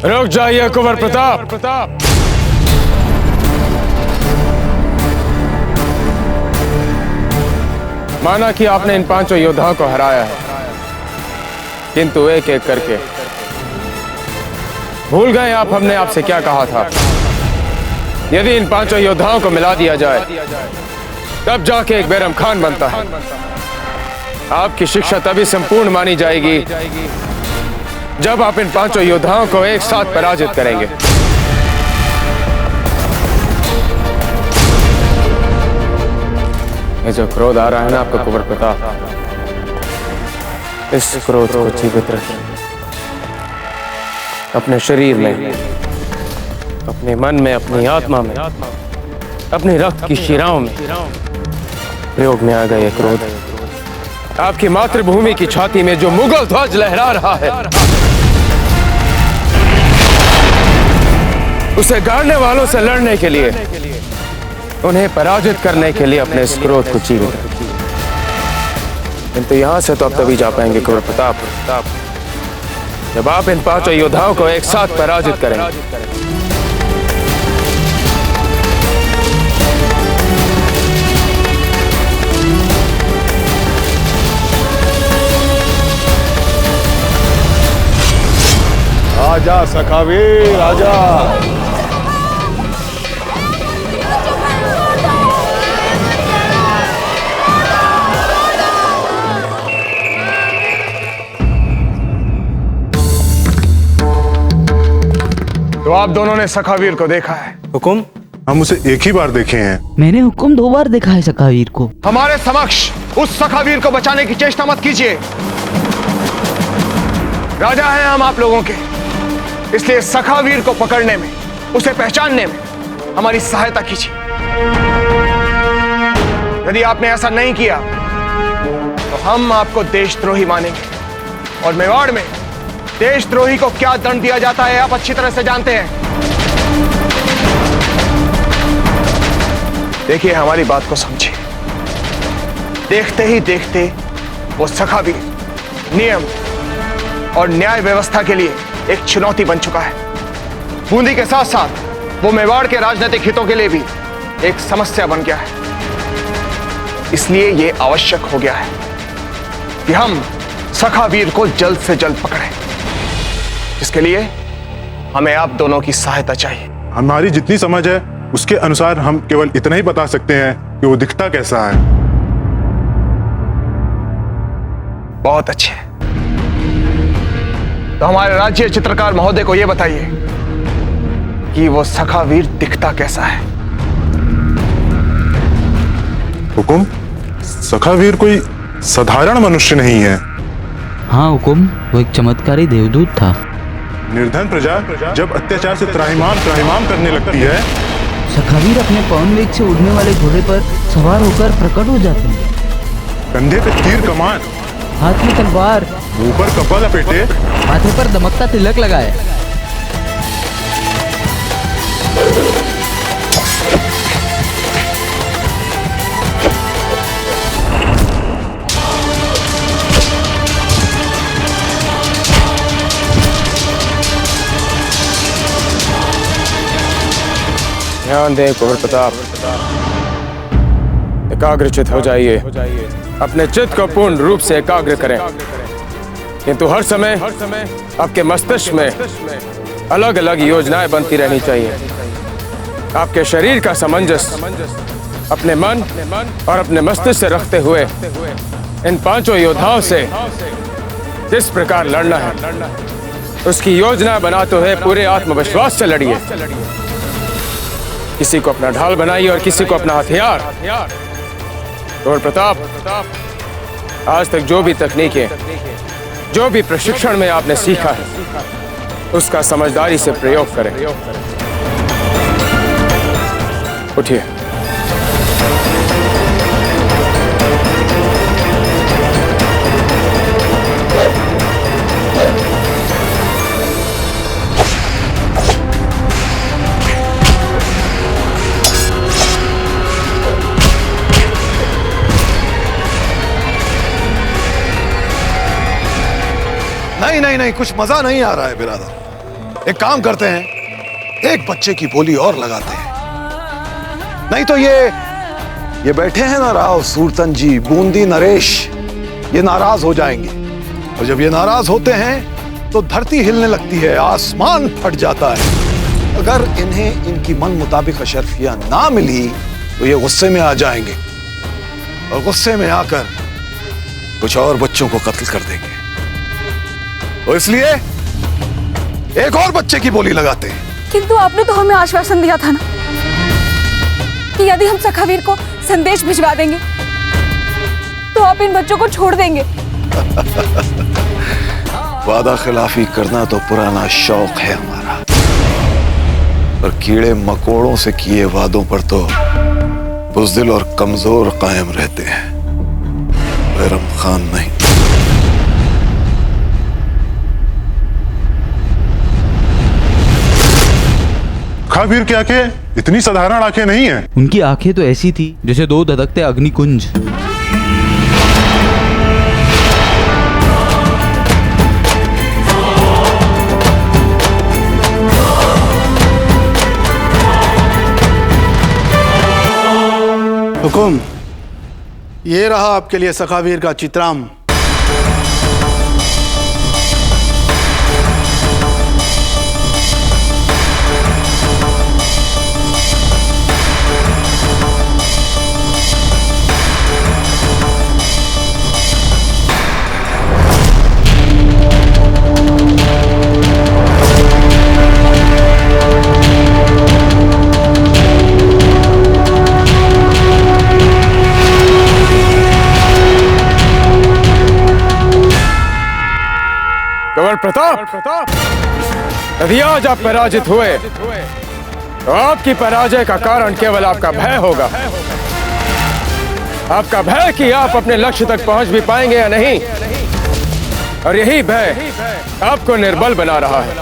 रुक जाइए कुंवर प्रताप। माना कि आपने इन 5 योद्धाओं को हराया है, किंतु एक एक करके भूल गए आप हमने आपसे क्या कहा था। यदि इन 5 योद्धाओं को मिला दिया जाए तब जाके एक बैरम खान बनता है। आपकी शिक्षा तभी संपूर्ण मानी जाएगी जब आप इन 5 योद्धाओं को एक साथ पराजित करेंगे। ये जो क्रोध आ रहा है ना आपका कुंवर प्रताप, इस क्रोध को जीवित रखें अपने शरीर में, अपने मन में, अपनी आत्मा में, अपने रक्त की शिराओं में प्रयोग में आ गए। ये क्रोध आपकी मातृभूमि की छाती में जो मुगल ध्वज लहरा रहा है, उसे गाड़ने वालों से लड़ने के लिए, उन्हें पराजित करने के लिए अपने इस क्रोध को जीवित रखिए। किंतु यहां से तो आप तभी जा पाएंगे कुंवर प्रताप जब आप इन 5 योद्धाओं को एक साथ पराजित करेंगे। आजा सखावीर आजा। तो आप दोनों ने सखावीर को देखा है? हुकुम, हम उसे एक ही बार देखे हैं। मैंने हुकुम 2 बार देखा है सखावीर को। हमारे समक्ष उस सखावीर को बचाने की चेष्टा मत कीजिए। राजा हैं हम आप लोगों के, इसलिए सखावीर को पकड़ने में, उसे पहचानने में हमारी सहायता कीजिए। यदि आपने ऐसा नहीं किया तो हम आपको देशद्रोही मानेंगे, और मेवाड़ में देशद्रोही को क्या दंड दिया जाता है आप अच्छी तरह से जानते हैं। देखिए, हमारी बात को समझिए। देखते ही देखते वो सखावीर नियम और न्याय व्यवस्था के लिए एक चुनौती बन चुका है। बूंदी के साथ साथ वो मेवाड़ के राजनीतिक हितों के लिए भी एक समस्या बन गया है। इसलिए यह आवश्यक हो गया है कि हम सखावीर को जल्द से जल्द पकड़ें, जिसके लिए हमें आप दोनों की सहायता चाहिए। हमारी जितनी समझ है उसके अनुसार हम केवल इतना ही बता सकते हैं कि वो दिखता कैसा है। बहुत अच्छे। तो हमारे राज्य चित्रकार महोदय को यह बताइए कि वो सखावीर दिखता कैसा है। हुकुम, सखावीर कोई साधारण मनुष्य नहीं है। हाँ हुकुम, वो एक चमत्कारी देवदूत था। निर्धन प्रजा जब अत्याचार से त्राहिमाम करने लगती है, सखावीर अपने पवन वेग से उड़ने वाले घोड़े पर सवार होकर प्रकट हो जाते हैं। कंधे पे तीर कमान, हाथ में तलवार, ऊपर कपड़ा लपेटे, माथे पर दमकता तिलक लगाए। ध्यान दें कुंवर प्रताप, एकाग्रचित हो जाइए। अपने चित्त को पूर्ण रूप से एकाग्र करें, किंतु हर समय आपके मस्तिष्क में अलग अलग योजनाएं बनती रहनी चाहिए। आपके शरीर का सामंजस्य अपने मन और अपने मस्तिष्क से रखते हुए इन 5 योद्धाओं से किस प्रकार लड़ना है, उसकी योजना बनाते हुए पूरे आत्मविश्वास से लड़िए। किसी को अपना ढाल बनाइए और किसी को अपना हथियार। कुंवर प्रताप, आज तक जो भी तकनीकें, जो भी प्रशिक्षण में आपने सीखा है, उसका समझदारी से प्रयोग करें। उठिए। नहीं, कुछ मजा नहीं आ रहा है बिरादर। एक काम करते हैं, एक बच्चे की बोली और लगाते हैं। नहीं तो ये बैठे हैं ना राव, सूरतन जी, बूंदी, नरेश, ये नाराज हो जाएंगे। और जब ये नाराज होते हैं तो धरती हिलने लगती है, आसमान फट जाता है। अगर इन्हें इनकी मन मुताबिक अशरफिया ना मिली तो ये गुस्से में आ जाएंगे और गुस्से में आकर कुछ और बच्चों को कत्ल कर देंगे। तो इसलिए एक और बच्चे की बोली लगाते हैं। किंतु आपने तो हमें आश्वासन दिया था ना कि यदि हम सखावीर को संदेश भिजवा देंगे तो आप इन बच्चों को छोड़ देंगे। वादा खिलाफी करना तो पुराना शौक है हमारा, पर कीड़े मकोड़ों से किए वादों पर तो बुज़दिल और कमजोर कायम रहते हैं, बैरम खान नहीं। सखावीर की आंखें इतनी साधारण आंखें नहीं है। उनकी आंखें तो ऐसी थी जैसे दो धधकते अग्निकुंज। हुकुम, ये रहा आपके लिए सखावीर का चित्राम। कंवर प्रताप, यदि आज आप पराजित हुए तो आपकी पराजय का कारण केवल आपका भय होगा। आपका भय कि आप अपने लक्ष्य तक पहुंच भी पाएंगे या नहीं, और यही भय आपको निर्बल बना रहा है।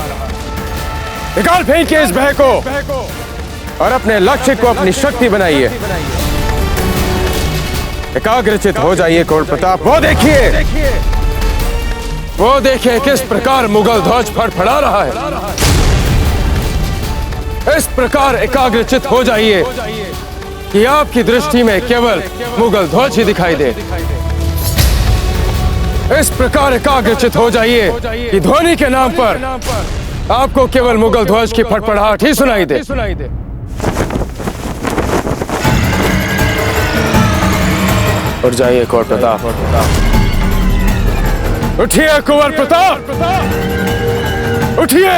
निकाल फेंकिए इस भय को और अपने लक्ष्य को अपनी शक्ति बनाइए। एकाग्रचित हो जाइए कंवर प्रताप। वो देखिए किस प्रकार मुगल ध्वज फड़फड़ा रहा है। इस प्रकार एकाग्रचित हो जाइए कि आपकी दृष्टि में केवल मुगल ध्वज ही दिखाई दे। इस प्रकार एकाग्रचित हो जाइए कि ध्वनि के नाम पर आपको केवल मुगल ध्वज की फड़फड़ाहट ही सुनाई दे। और जाइए कंवर प्रताप। उठिए कंवर प्रताप, उठिए।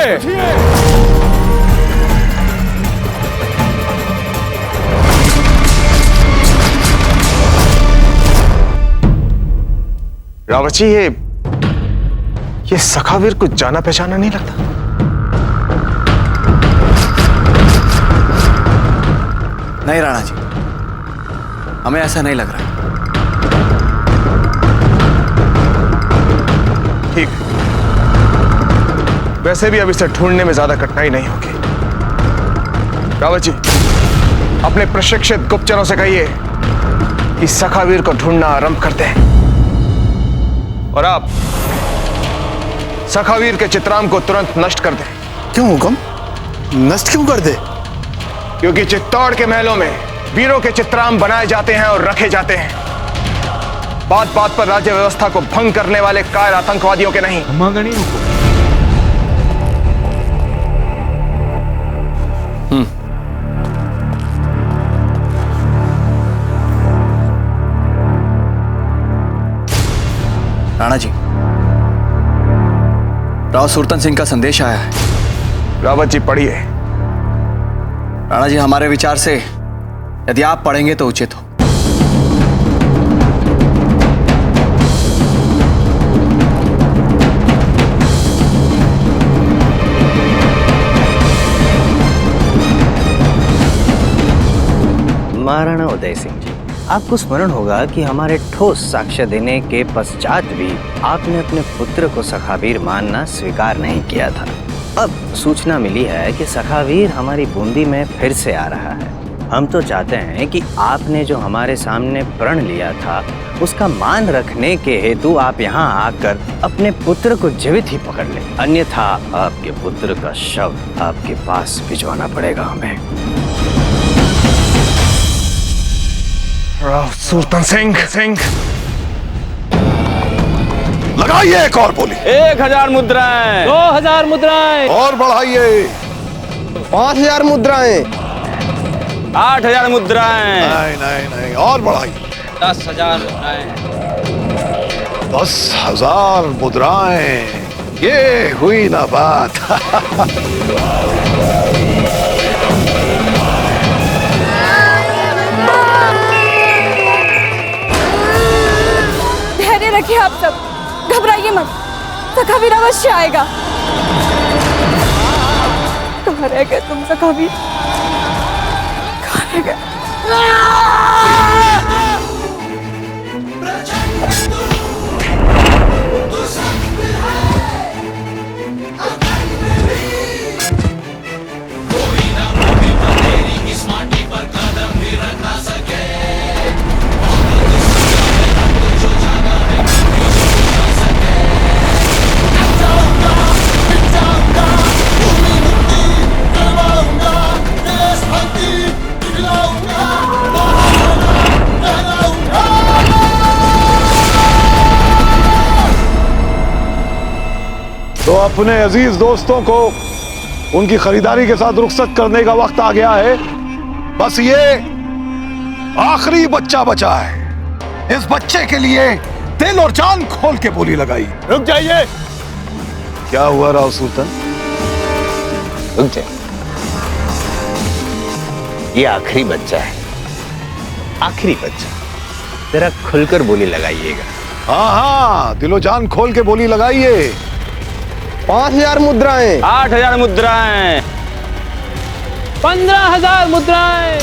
रावत जी, ये सखावीर कुछ जाना पहचाना नहीं लगता। नहीं राणा जी, हमें ऐसा नहीं लग रहा। ठीक, वैसे भी अब इसे ढूंढने में ज्यादा कठिनाई नहीं होगी। रावत जी, अपने प्रशिक्षित गुप्तचरों से कहिए कि सखावीर को ढूंढना आरंभ करते हैं। और आप सखावीर के चित्राम को तुरंत नष्ट कर दें। क्यों हुकुम? नष्ट क्यों कर दे? क्योंकि चित्तौड़ के महलों में वीरों के चित्राम बनाए जाते हैं और रखे जाते हैं, बात बात पर राज्य व्यवस्था को भंग करने वाले कायर आतंकवादियों के नहीं। राणा जी, राव सूरतन सिंह का संदेश आया है। रावत जी, पढ़िए। राणा जी, हमारे विचार से यदि आप पढ़ेंगे तो उचित हो। महाराणा उदय सिंह जी, आपको स्मरण होगा कि हमारे ठोस साक्ष्य देने के पश्चात भी आपने अपने पुत्र को सखावीर मानना स्वीकार नहीं किया था। अब सूचना मिली है कि सखावीर हमारी बूंदी में फिर से आ रहा है। हम तो चाहते हैं कि आपने जो हमारे सामने प्रण लिया था उसका मान रखने के हेतु आप यहाँ आकर अपने पुत्र को जीवित ही पकड़ लें, अन्यथा आपके पुत्र का शव आपके पास भिजवाना पड़ेगा हमें। राव सुल्तान सिंह लगाइए एक और बोली। 1000 मुद्राएं। 2000 मुद्राएं। और बढ़ाइए। 5000 मुद्राएं। 8000 मुद्राएं। नहीं नहीं नहीं, और बढ़ाइए। 10,000 मुद्राएं। 10,000 मुद्राएं। ये हुई ना बात। धैर्य रखिए आप सब, घबराइए मत, सखावीर अवश्य आएगा। कहाँ रह गए तुम सखावीर? कहाँ रह गए? तो अपने अजीज दोस्तों को उनकी खरीदारी के साथ रुखसत करने का वक्त आ गया है। बस ये आखिरी बच्चा बचा है। इस बच्चे के लिए दिल और जान खोल के बोली लगाई। रुक जाइए। क्या हुआ राव सुल्तान? रुक जाए, ये आखिरी बच्चा है, आखिरी बच्चा, जरा खुलकर बोली लगाइएगा। हाँ हाँ, दिलो जान खोल के बोली लगाइए। 5000 मुद्राएं। 8000 मुद्राएं। 15000 मुद्राएं।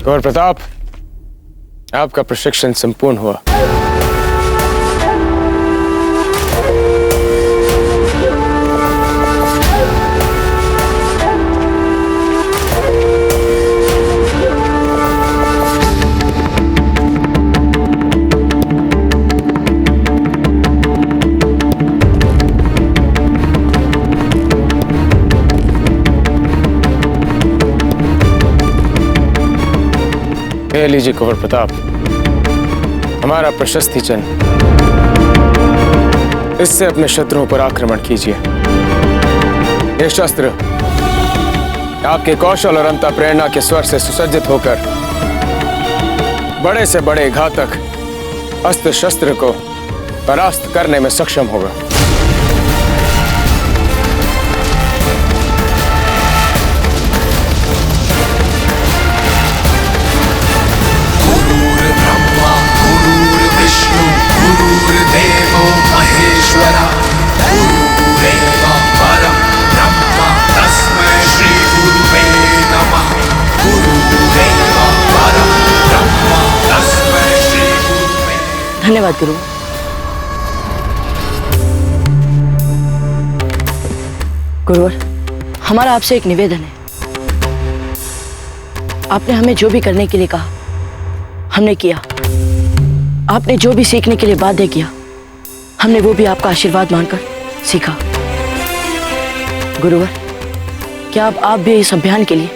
गौर प्रताप, आपका प्रशिक्षण संपूर्ण हुआ। ले लीजिए कुंवर प्रताप, हमारा प्रशस्ति चिन्ह। इससे अपने शत्रुओं पर आक्रमण कीजिए। यह शस्त्र आपके कौशल और अंतः प्रेरणा के स्वर से सुसज्जित होकर बड़े से बड़े घातक अस्त्र शस्त्र को परास्त करने में सक्षम होगा। धन्यवाद गुरु। गुरुवर, हमारा आपसे एक निवेदन है। आपने हमें जो भी करने के लिए कहा हमने किया। आपने जो भी सीखने के लिए बाध्य किया हमने वो भी आपका आशीर्वाद मानकर सीखा। गुरुवर, क्या अब आप भी इस अभियान के लिए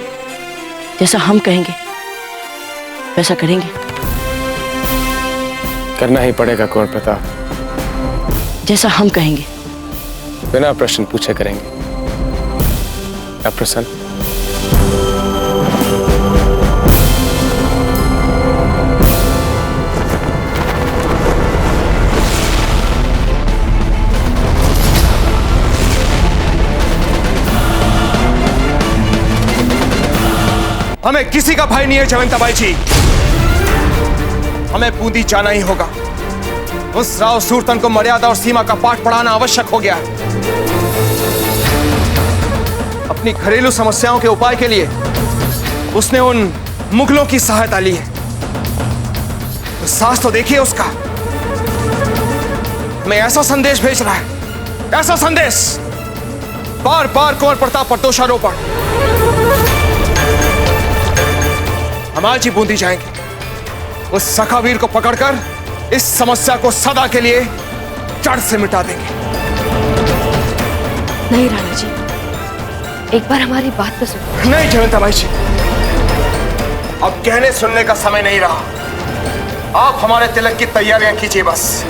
जैसा हम कहेंगे वैसा करेंगे? करना ही पड़ेगा कुंवर प्रताप। जैसा हम कहेंगे। बिना प्रश्न पूछे करेंगे। आप प्रसन्न? हमें किसी का भय नहीं है जयवंताबाई जी। हमें बूंदी जाना ही होगा। उस राव सूरतन को मर्यादा और सीमा का पाठ पढ़ाना आवश्यक हो गया है। अपनी घरेलू समस्याओं के उपाय के लिए उसने उन मुगलों की सहायता ली है, तो साहस तो देखिए उसका। मैं ऐसा संदेश भेज रहा है, ऐसा संदेश, बार बार कुंवर प्रताप पर दोषारोपण। हम आज ही बूंदी जाएंगे, उस सखावीर को पकड़कर इस समस्या को सदा के लिए जड़ से मिटा देंगे। नहीं राणा जी, एक बार हमारी बात तो सुनो। नहीं जयवंताबाई जी, अब कहने सुनने का समय नहीं रहा। आप हमारे तिलक की तैयारियां कीजिए बस।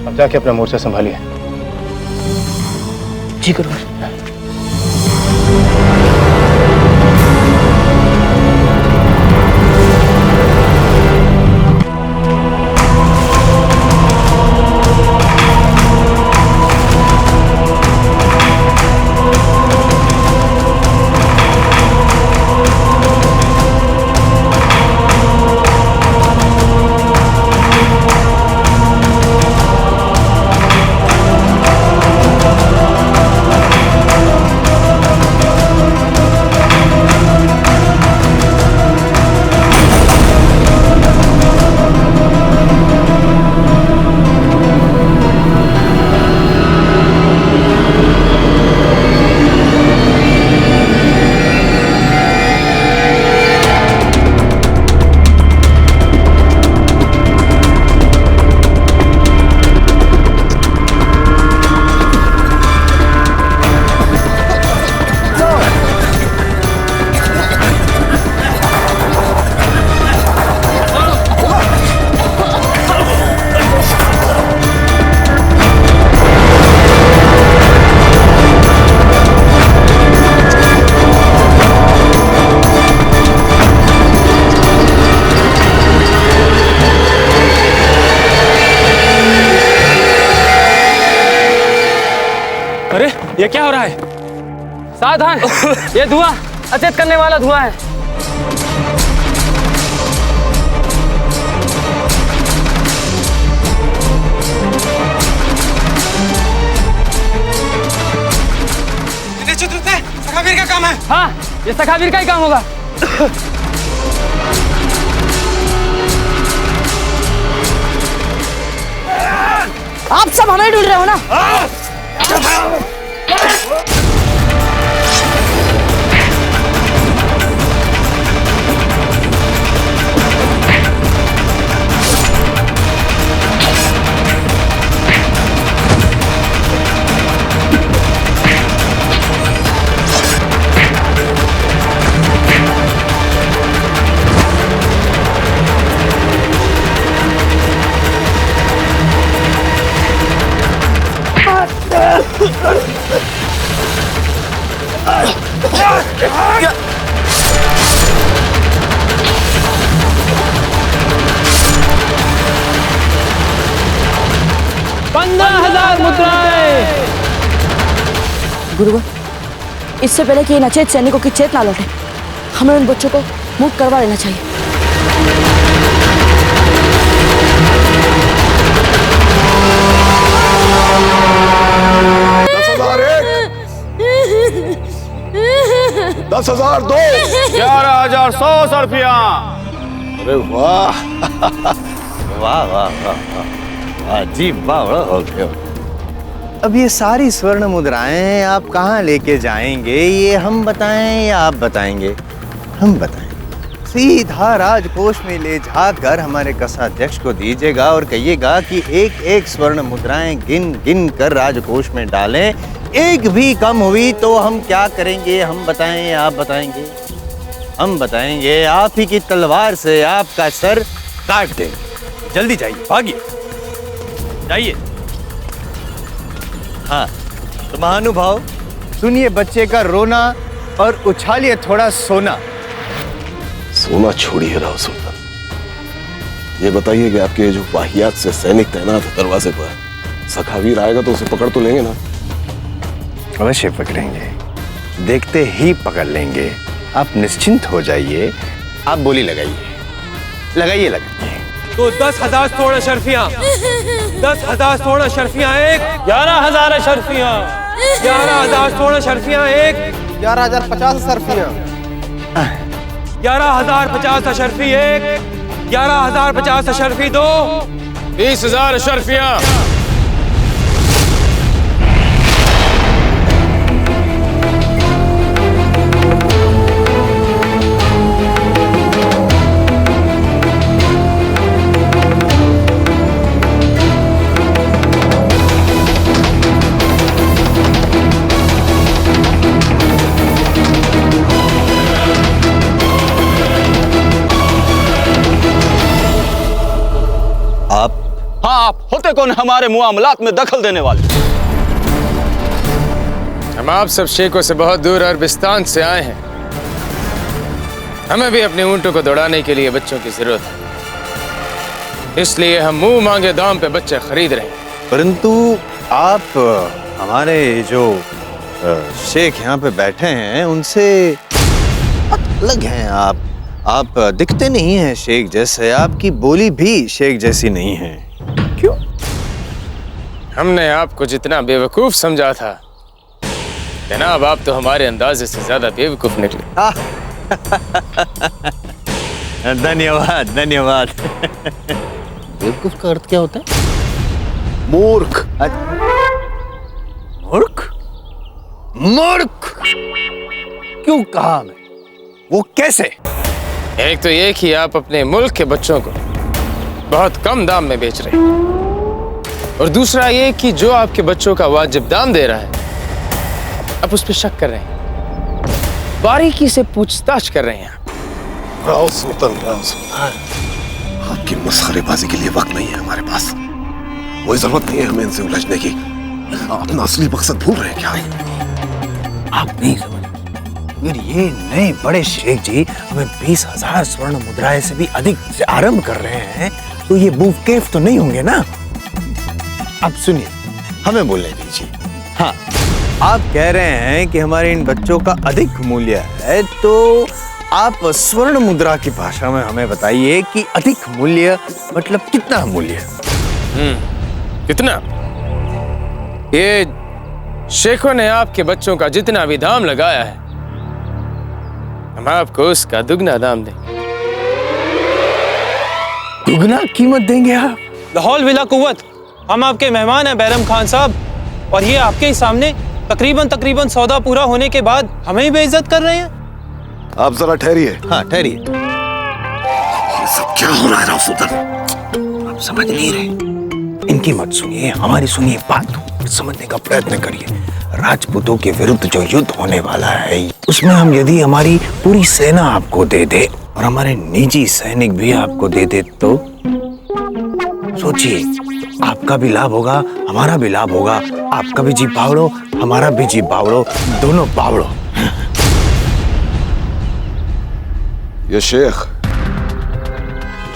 अब जाके अपना मोर्चा संभालिए। जी गुरुवर। अरे ये क्या हो रहा है? सावधान, ये धुआं अचेत करने वाला धुआं है। सखावीर का काम है। हाँ, ये सखावीर का ही काम होगा। आप सब हमें ढूंढ रहे हो ना? गुरुवर, इससे पहले कि इन अचेत सैनिकों की चेतना लौटे, हमें उन बच्चों को मुक्त करवा लेना चाहिए। 10,002 11,100 रुपया। अरे वाह वाह वाह वाह वाह जी, वाह हो गया। अब ये सारी स्वर्ण मुद्राएं आप कहाँ लेके जाएंगे, ये हम बताएं या आप बताएंगे? हम बताएं। सीधा राजकोष में ले जाकर हमारे कसाध्यक्ष को दीजिएगा और कहिएगा कि एक एक स्वर्ण मुद्राएं गिन गिन कर राजकोष में डालें। एक भी कम हुई तो हम क्या करेंगे, हम बताएं या आप बताएंगे? हम बताएंगे, आप ही की तलवार से आपका सर काट देंगे। जल्दी जाइए, भागिए, जाइए। हाँ तो महानुभाव, सुनिए बच्चे का रोना और उछालिए थोड़ा सोना। सोना छोड़िए राव सुल्तान, ये बताइए कि आपके जो वाहियात से सैनिक तैनात है दरवाजे पर, सखावीर आएगा तो उसे पकड़ तो लेंगे ना? अवश्य पकड़ेंगे, देखते ही पकड़ लेंगे। आप निश्चिंत हो जाइए। आप बोली लगाइए, लगाइए लगाइए। तो 10,000 सोना शर्फियाँ, 10,000 सोना शर्फियाँ एक, 11,000 अशर्फियाँ, 11,000 सोना शर्फियाँ एक, 11,050 शर्फियाँ, 11,050 अशर्फी एक, 11,050 अशर्फी दो, 20,000 अशर्फियाँ। आप होते कौन हमारे मुआमलात में दखल देने वाले? हम आप सब शेखों से बहुत दूर अरबिस्तान से आए हैं। हमें भी अपने ऊंटों को दौड़ाने के लिए बच्चों की जरूरत है, इसलिए हम मुंह मांगे दाम पे बच्चे खरीद रहे हैं। परंतु आप हमारे जो शेख यहाँ पे बैठे हैं उनसे अलग हैं। आप दिखते नहीं हैं शेख जैसे, आपकी बोली भी शेख जैसी नहीं है। क्यों? हमने आपको जितना बेवकूफ समझा था, जनाब आप तो हमारे अंदाजे से ज्यादा बेवकूफ निकले। धन्यवाद धन्यवाद। बेवकूफ का अर्थ क्या होता है? मूर्ख। मूर्ख? मूर्ख क्यों कहा मैं? वो कैसे? एक तो ये कि आप अपने मुल्क के बच्चों को बहुत कम दाम में बेच रहे हैं, और दूसरा ये कि जो आपके बच्चों का वाजिब दाम दे रहा है आप उस पर शक कर रहे हैं, बारीकी से पूछताछ कर रहे हैं। राव सुल्तान, आपकी मस्खरेबाजी के लिए वक्त नहीं है हमारे पास। कोई जरूरत नहीं है हमें इनसे उलझने की। अपना असली मकसद भूल रहे हैं क्या? आप नहीं समझ, अगर ये नए बड़े शेख जी हमें 20,000 स्वर्ण मुद्राएं से भी अधिक से आरंभ कर रहे हैं तो ये बेवकूफ तो नहीं होंगे ना? अब सुनिए, हमें बोलने दीजिए। हाँ, आप कह रहे हैं कि हमारे इन बच्चों का अधिक मूल्य है, तो आप स्वर्ण मुद्रा की भाषा में हमें बताइए कि अधिक मूल्य मतलब कितना मूल्य? कितना? ये शेखों ने आपके बच्चों का जितना भी दाम लगाया है, हम आपको उसका दुगना दाम देंगे। दुगना कीमत देंगे आप? लाहौल विला कुव्वत, हम आपके मेहमान हैं बैरम खान साहब, और ये आपके ही सामने तकरीबन सौदा पूरा होने के बाद हमें ही बेइज्जत कर रहे हैं। आप जरा ठहरिए। हाँ ठहरिए। ये सब क्या हो रहा है राव सुल्तान? आप समझ नहीं रहे, इनकी मत सुनिए, हमारी सुनिए बात, समझने का प्रयत्न करिए। राजपूतों के विरुद्ध जो युद्ध होने वाला है उसमें हम यदि हमारी पूरी सेना आपको दे दे और हमारे निजी सैनिक भी आपको दे दे तो सोचिए, आपका भी लाभ होगा, हमारा भी लाभ होगा। आपका भी जी बावड़ो, हमारा भी जी बावड़ो, दोनों बावड़ो। ये शेख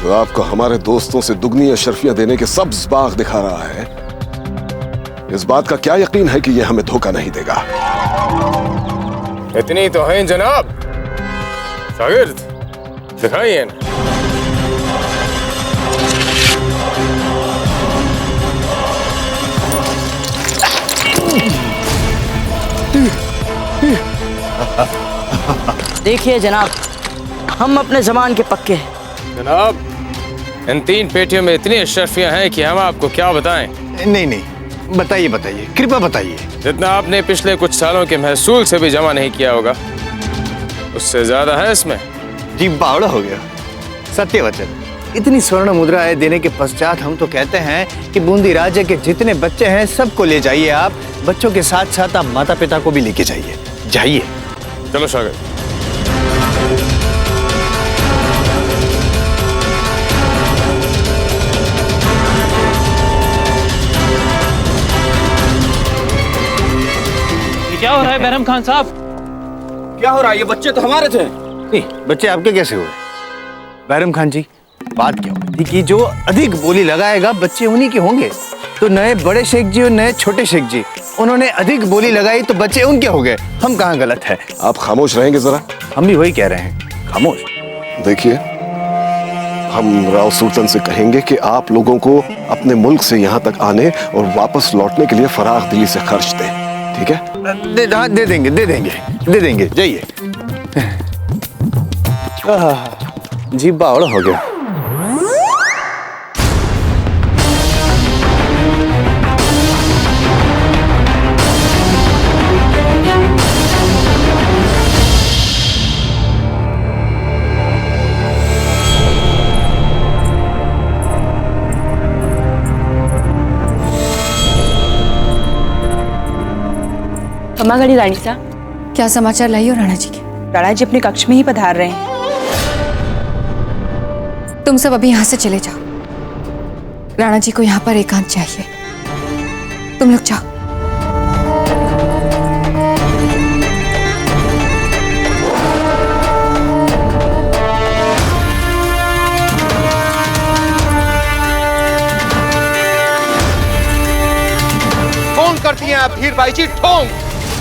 जो आपको हमारे दोस्तों से दुगनी अशर्फियां देने के सब्ज बाग दिखा रहा है, इस बात का क्या यकीन है कि यह हमें धोखा नहीं देगा? इतनी तो है जनाब। शागिर्द दिखाइए ना। देखिए जनाब, हम अपने जमान के पक्के हैं। जनाब, इन 3 पेटियों में इतनी अशर्फियां हैं कि हम आपको क्या बताएं। नहीं, बताइए बताइए, कृपया बताइए। जितना आपने पिछले कुछ सालों के महसूल से भी जमा नहीं किया होगा, उससे ज्यादा है इसमें। जी बावड़ा हो गया। सत्य वचन, इतनी स्वर्ण मुद्राएं देने के पश्चात हम तो कहते हैं कि बूंदी राज्य के जितने बच्चे हैं सबको ले जाइए। आप बच्चों के साथ साथ आप माता पिता को भी लेके जाइए। जाइए। चलो शागिर्द। क्या हो रहा है बैरम खान साहब? क्या हो रहा है? ये बच्चे तो हमारे थे। नहीं, बच्चे आपके कैसे हुए? बैरम खान जी, बात क्या हुई कि जो अधिक बोली लगाएगा बच्चे उन्हीं के होंगे। तो नए बड़े शेख जी और नए छोटे शेख जी, उन्होंने अधिक बोली लगाई तो बच्चे उनके हो गए। हम कहाँ गलत है? आप खामोश रहेंगे जरा? हम भी वही कह रहे हैं, खामोश। देखिए, हम राव सुल्तान से कहेंगे कि आप लोगों को अपने मुल्क से यहाँ तक आने और वापस लौटने के लिए फराग दिली से खर्च दें, ठीक है? दे देंगे, जाइए। जी बावड़ा हो गया। खमागड़ी रानी सा, क्या समाचार लाई हो राणा जी के? राणा जी अपने कक्ष में ही पधार रहे हैं। तुम सब अभी यहाँ से चले जाओ। राणा जी को यहाँ पर एकांत चाहिए। तुम लोग जाओ। कौन करती हैं आप हीरबाई जी ठोंग?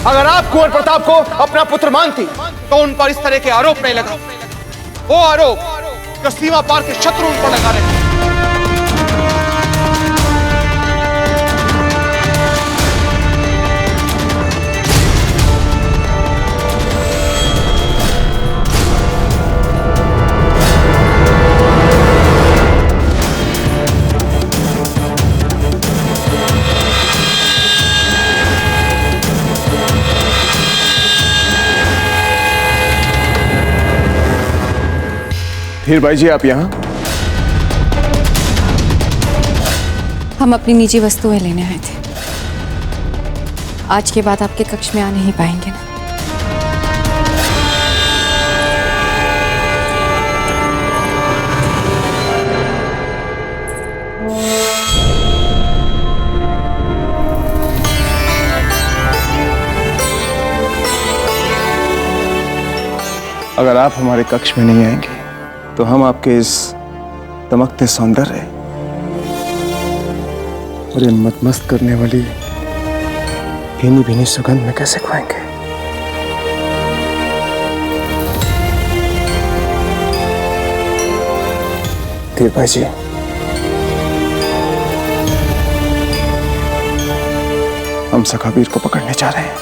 अगर आप कुंवर प्रताप को अपना पुत्र मानती तो उन पर इस तरह के आरोप नहीं लगा। वो आरोप जो सीमा पार के शत्रु उन पर लगा रहे हैं। हीरबाई जी, आप यहाँ? हम अपनी निजी वस्तुएं लेने आए थे। आज के बाद आपके कक्ष में आ नहीं पाएंगे ना? अगर आप हमारे कक्ष में नहीं आएंगे तो हम आपके इस दमकते सौंदर्य और इन मतमस्त करने वाली भीनी भीनी सुगंध में कैसे खोएंगे? हीरबाई जी, हम सखावीर को पकड़ने जा रहे हैं।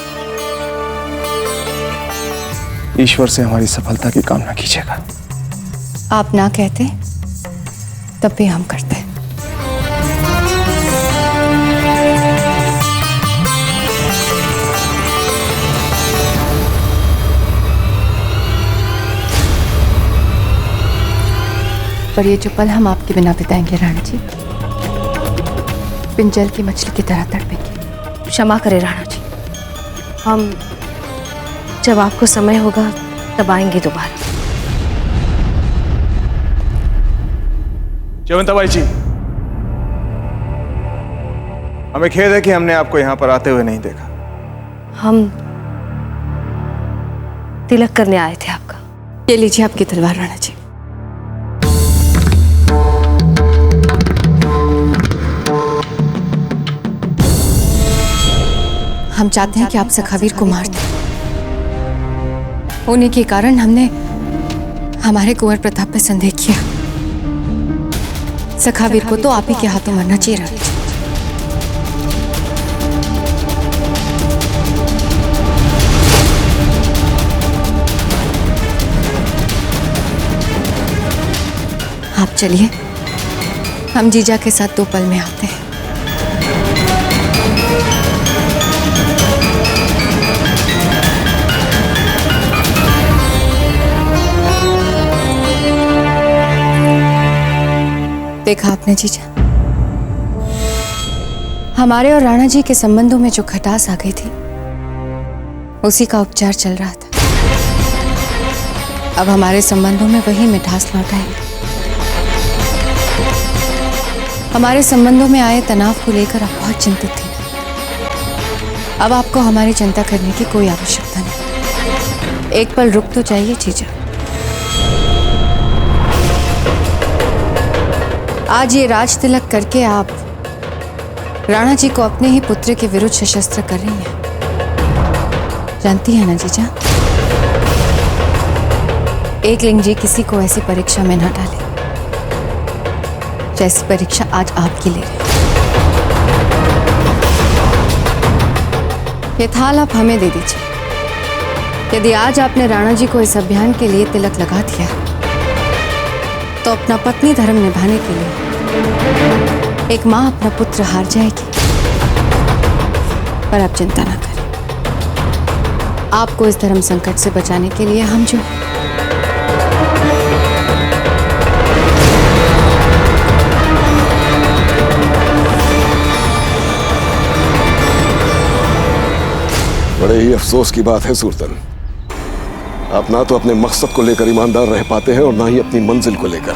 ईश्वर से हमारी सफलता की कामना कीजिएगा। आप ना कहते तब भी हम करते। पर ये जो पल हम आपके बिना बिताएंगे राणा जी, बिन जल की मछली की तरह तड़पेंगे। क्षमा करें राणा जी, हम जब आपको समय होगा तब आएंगे दोबारा। जयवंताबाई जी, हमें खेद है कि हमने आपको यहां पर आते हुए नहीं देखा। हम तिलक करने आए थे आपका। ये लीजिए आपकी तलवार राणा जी। हम चाहते हैं कि आप सखावीर को मार दें। उन्हीं के कारण हमने हमारे कुंवर प्रताप पे संदेह किया। सखावीर को तो आप ही के हाथों मरना चाहिए राणा जी। आप चलिए, हम जीजा के साथ 2 पल में आते हैं। देखा आपने जीजा, हमारे और राणा जी के संबंधों में जो खटास आ गई थी उसी का उपचार चल रहा था। अब हमारे संबंधों में वही मिठास लौट आई। हमारे संबंधों में आए तनाव को लेकर आप बहुत चिंतित थी। अब आपको हमारी चिंता करने की कोई आवश्यकता नहीं। एक पल रुक तो जाइए जीजा। आज ये राज तिलक करके आप राणा जी को अपने ही पुत्र के विरुद्ध सशस्त्र कर रही हैं, जानती है ना जीजा? एकलिंग जी किसी को ऐसी परीक्षा में न डाले जैसी परीक्षा आज आपकी ले रहे हैं। ये थाल आप हमें दे दीजिए। यदि आज आपने राणा जी को इस अभियान के लिए तिलक लगा दिया तो अपना पत्नी धर्म निभाने के लिए एक मां अपना पुत्र हार जाएगी। पर आप चिंता ना करें, आपको इस धर्म संकट से बचाने के लिए हम जो बड़े ही अफसोस की बात है सुरतन, आप ना तो अपने मकसद को लेकर ईमानदार रह पाते हैं और ना ही अपनी मंजिल को लेकर।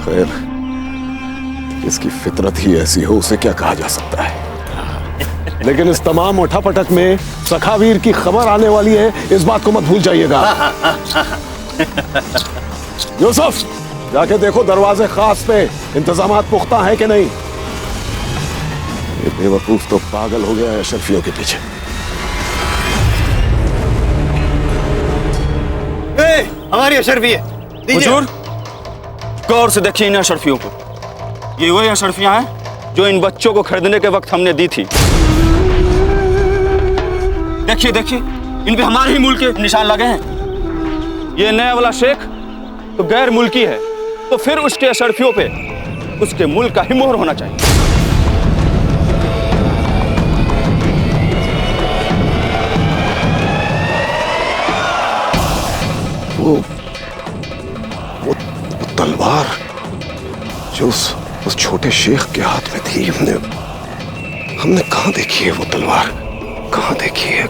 खैर, इसकी फितरत ही ऐसी हो उसे क्या कहा जा सकता है। लेकिन इस तमाम उठापटक में सखावीर की खबर आने वाली है, इस बात को मत भूल जाइएगा। यूसुफ, जाके देखो दरवाजे खास पे इंतजामात पुख्ता है कि नहीं। ये बेवकूफ तो पागल हो गया है अशरफियों के पीछे। हमारी अशरफी है। हुजूर, गौर से देखिए इन अशरफियों को। ये वही अशरफियां हैं जो इन बच्चों को खरीदने के वक्त हमने दी थी। देखिए देखिए, इन पे हमारे ही मुल्क के निशान लगे हैं। ये नया वाला शेख तो गैर मुल्की है, तो फिर उसके अशरफियों पे उसके मुल्क का ही मोहर होना चाहिए। वो तलवार जो उस छोटे शेख के हाथ में थी, हमने कहां देखी है वो तलवार? कहां देखी है?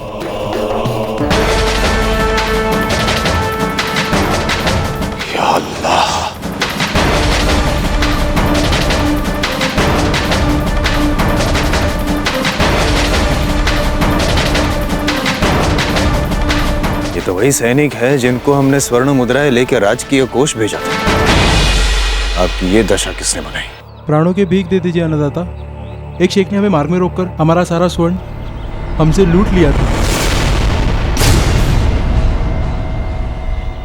या अल्लाह, ये तो वही सैनिक है जिनको हमने स्वर्ण मुद्राएं लेकर राजकीय कोष भेजा था। आपकी ये दशा किसने बनाई? प्राणों के भीख दे दीजिए अन्नदाता। एक शेख ने हमें मार्ग में रोककर हमारा सारा स्वर्ण हमसे लूट लिया था।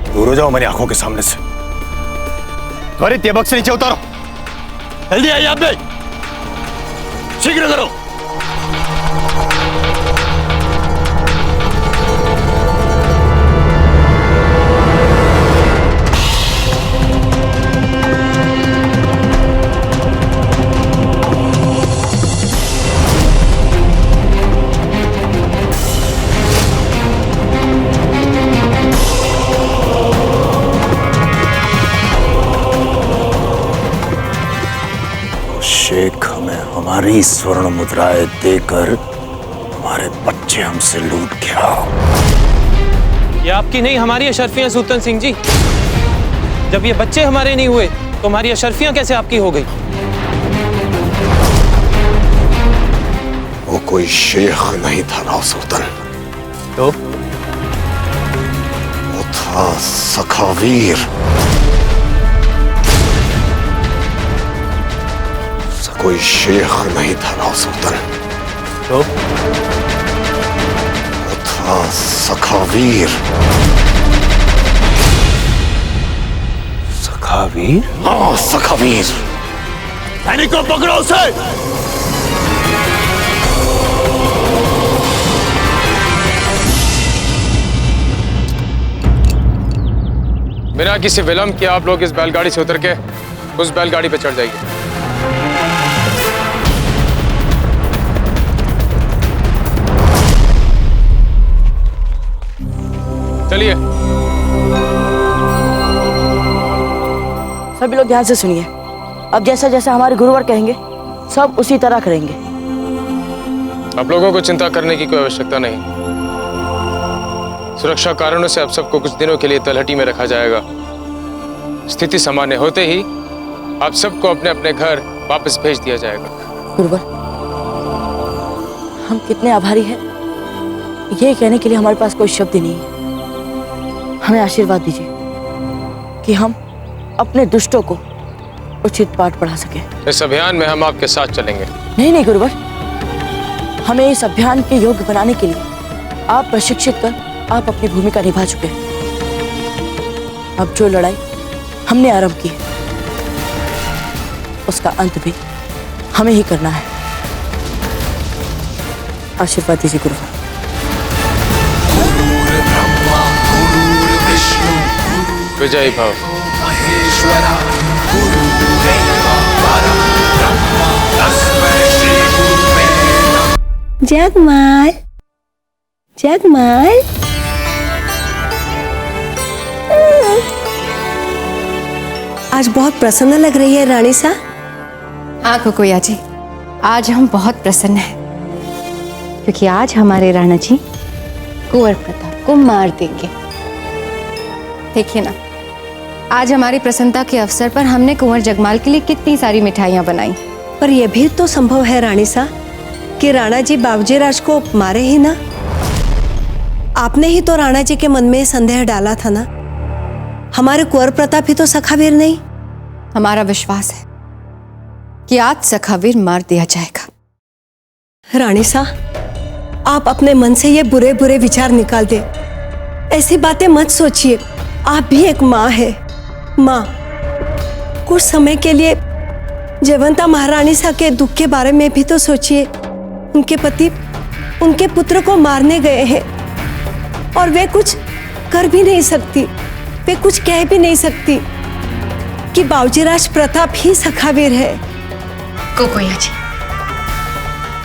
दूर हो जाओ मेरी आंखों के सामने से। त्वरित ये बक्स से नीचे उतारो। जल्दी आइए आप भी, शीघ्र करो। शेख हमें हमारी स्वर्ण मुद्राएं देकर हमारे बच्चे हमसे लूट गया। ये आपकी नहीं हमारी अशरफियां सुल्तान सिंह जी। जब ये बच्चे हमारे नहीं हुए तो हमारी अशरफियां कैसे आपकी हो गई? वो कोई शेख नहीं था राव सुल्तान, तो वो था सखावीर। कोई शेख नहीं था राव सुल्तान, तो वो था सखावीर। सखावीर? हाँ, सखावीर। सैनिक को पकड़ो उसे। बिना किसी विलंब के आप लोग इस बैलगाड़ी से उतर के उस बैलगाड़ी पे चढ़ जाइए। चलिए। सभी लोग ध्यान से सुनिए। अब जैसा जैसा हमारे गुरुवर कहेंगे सब उसी तरह करेंगे। आप लोगों को चिंता करने की कोई आवश्यकता नहीं। सुरक्षा कारणों से आप सबको कुछ दिनों के लिए तलहटी में रखा जाएगा। स्थिति सामान्य होते ही आप सबको अपने अपने घर वापस भेज दिया जाएगा। गुरुवर, हम कितने आभारी हैं ये कहने के लिए हमारे पास कोई शब्द ही नहीं है। हमें आशीर्वाद दीजिए कि हम अपने दुष्टों को उचित पाठ पढ़ा सके। इस अभियान में हम आपके साथ चलेंगे। नहीं नहीं गुरुवर, हमें इस अभियान के योग्य बनाने के लिए आप प्रशिक्षित कर आप अपनी भूमिका निभा चुके हैं। अब जो लड़ाई हमने आरंभ की है उसका अंत भी हमें ही करना है। आशीर्वाद दीजिए गुरुवर। विजयी भव। जगमाल, जगमाल, आज बहुत प्रसन्न लग रही है रानी सा। हाँ कुकुया जी, आज हम बहुत प्रसन्न हैं क्योंकि आज हमारे राणा जी कुंवर प्रताप को मार देंगे। देखिए ना, आज हमारी प्रसन्नता के अवसर पर हमने कुंवर जगमाल के लिए कितनी सारी मिठाइयाँ बनाई। पर यह भी तो संभव है रानी सा कि राणा जी बाबूजीराज को मारे ही ना। आपने ही तो राणा जी के मन में संदेह डाला था ना। हमारे कुंवर प्रताप ही तो सखावीर नहीं। हमारा विश्वास है कि आज सखावीर मार दिया जाएगा। रानी सा, आप अपने मन से ये बुरे बुरे विचार निकाल दे। ऐसी बातें मत सोचिए। आप भी एक माँ है। माँ, कुछ समय के लिए जयवंता महारानी सा के दुख के बारे में भी तो सोचिए। उनके पति उनके पुत्र को मारने गए हैं और वे कुछ कर भी नहीं सकती, वे कुछ कह भी नहीं सकती कि बाबूजीराज प्रताप ही सखावीर है। कुकुया जी,